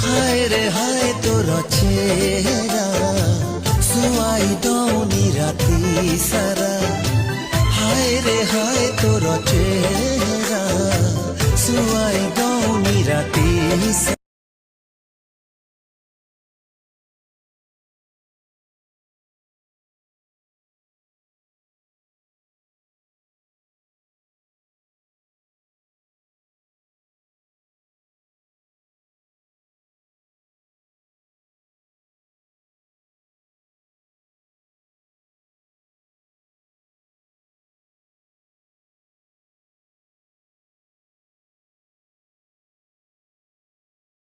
হায় রে হায় তোর চেহারা শুয়াই দৌনি রাতি সারা হায় রে হায় তোর চেহারা শুয়াই দৌনি রাতি